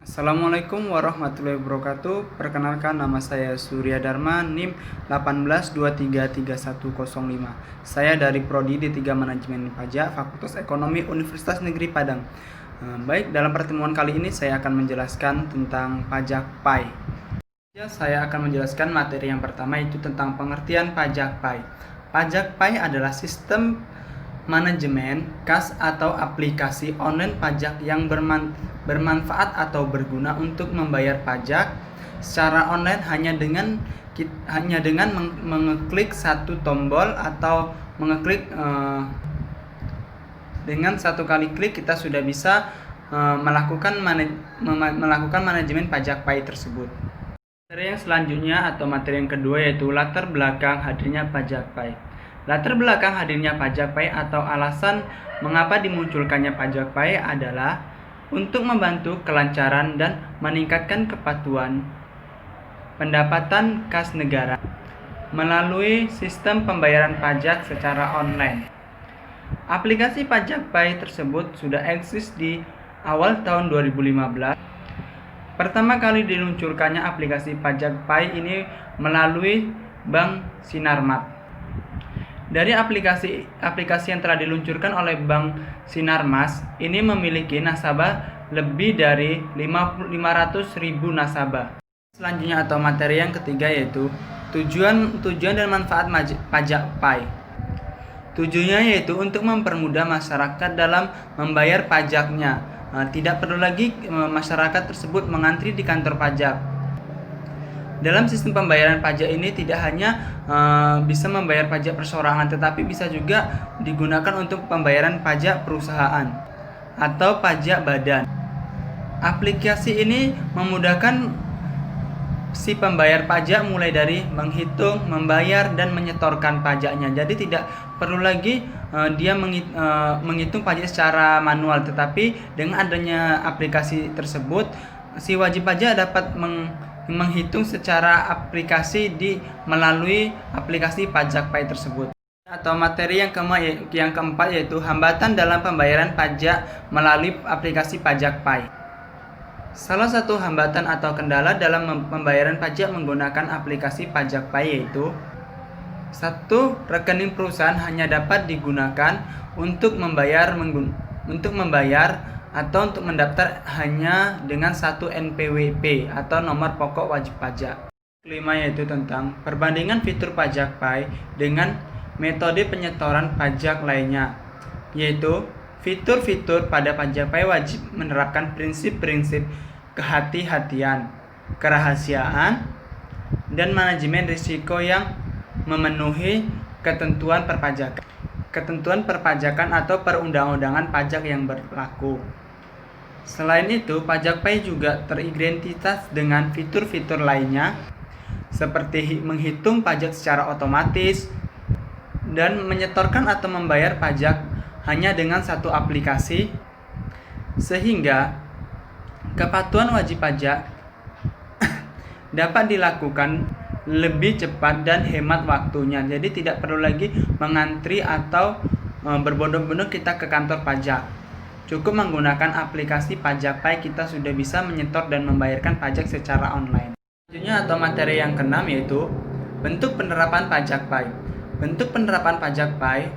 Assalamualaikum warahmatullahi wabarakatuh. Perkenalkan, nama saya Surya Dharma, NIM 18233105. Saya dari Prodi D3 Manajemen Pajak, Fakultas Ekonomi Universitas Negeri Padang. Baik, dalam pertemuan kali ini saya akan menjelaskan tentang pajak PAI. Saya akan menjelaskan materi yang pertama, yaitu tentang pengertian pajak PAI. Pajak PAI adalah sistem manajemen kas atau aplikasi online pajak yang bermanfaat atau berguna untuk membayar pajak secara online hanya dengan mengeklik satu tombol atau mengeklik dengan satu kali klik kita sudah bisa melakukan manajemen pajak PAI tersebut. Materi yang selanjutnya atau materi yang kedua yaitu latar belakang hadirnya pajak PAI. Latar belakang hadirnya pajak PAI atau alasan mengapa dimunculkannya pajak PAI adalah untuk membantu kelancaran dan meningkatkan kepatuhan pendapatan kas negara melalui sistem pembayaran pajak secara online. Aplikasi pajak PAI tersebut sudah eksis di awal tahun 2015. Pertama kali diluncurkannya aplikasi pajak PAI ini melalui Bank Sinarmat. Dari aplikasi yang telah diluncurkan oleh Bank Sinarmas ini memiliki nasabah lebih dari 500.000 nasabah. Selanjutnya atau materi yang ketiga yaitu tujuan dan manfaat pajak PAI. Tujuannya yaitu untuk mempermudah masyarakat dalam membayar pajaknya. Tidak perlu lagi masyarakat tersebut mengantri di kantor pajak. Dalam sistem pembayaran pajak ini tidak hanya bisa membayar pajak perseorangan, tetapi bisa juga digunakan untuk pembayaran pajak perusahaan atau pajak badan. Aplikasi ini memudahkan si pembayar pajak mulai dari menghitung, membayar, dan menyetorkan pajaknya. Jadi tidak perlu lagi dia menghitung pajak secara manual, tetapi dengan adanya aplikasi tersebut si wajib pajak dapat menghitung secara aplikasi melalui aplikasi pajak PAI tersebut. Atau materi yang keempat yaitu hambatan dalam pembayaran pajak melalui aplikasi pajak PAI. Salah satu hambatan atau kendala dalam pembayaran pajak menggunakan aplikasi pajak PAI yaitu satu, rekening perusahaan hanya dapat digunakan untuk membayar atau untuk mendaftar hanya dengan satu NPWP atau nomor pokok wajib pajak. Kelima yaitu tentang perbandingan fitur pajak PAI dengan metode penyetoran pajak lainnya, yaitu fitur-fitur pada pajak PAI wajib menerapkan prinsip-prinsip kehati-hatian, kerahasiaan, dan manajemen risiko yang memenuhi ketentuan perpajakan atau perundang-undangan pajak yang berlaku. Selain itu, pajak PAI juga teridentitas dengan fitur-fitur lainnya seperti menghitung pajak secara otomatis dan menyetorkan atau membayar pajak hanya dengan satu aplikasi, sehingga kepatuhan wajib pajak dapat dilakukan lebih cepat dan hemat waktunya. Jadi tidak perlu lagi mengantri atau berbondong-bondong kita ke kantor pajak. Cukup menggunakan aplikasi pajak PAI kita sudah bisa menyetor dan membayarkan pajak secara online. Selanjutnya atau materi yang keenam yaitu bentuk penerapan pajak PAI. Bentuk penerapan pajak PAI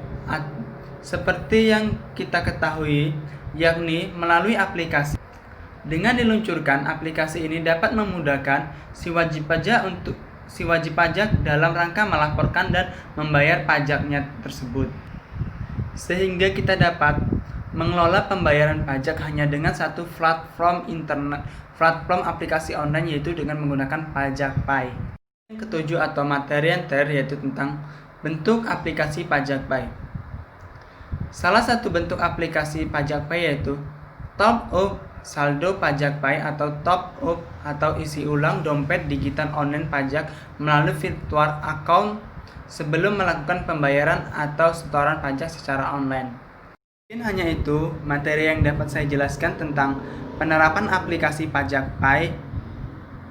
seperti yang kita ketahui yakni melalui aplikasi. Dengan diluncurkan aplikasi ini dapat memudahkan si wajib pajak dalam rangka melaporkan dan membayar pajaknya tersebut. Sehingga kita dapat mengelola pembayaran pajak hanya dengan satu platform aplikasi online, yaitu dengan menggunakan pajak PAI. Yang ketujuh atau materi yang yaitu tentang bentuk aplikasi pajak PAI. Salah satu bentuk aplikasi pajak PAI yaitu top up saldo pajak PAI atau top up atau isi ulang dompet digital online pajak melalui virtual account sebelum melakukan pembayaran atau setoran pajak secara online. Mungkin hanya itu materi yang dapat saya jelaskan tentang penerapan aplikasi pajak PAI.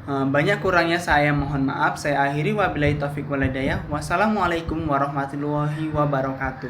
Banyak kurangnya saya mohon maaf. Saya akhiri, wabillahi taufiq wal hidayah. Wassalamualaikum warahmatullahi wabarakatuh.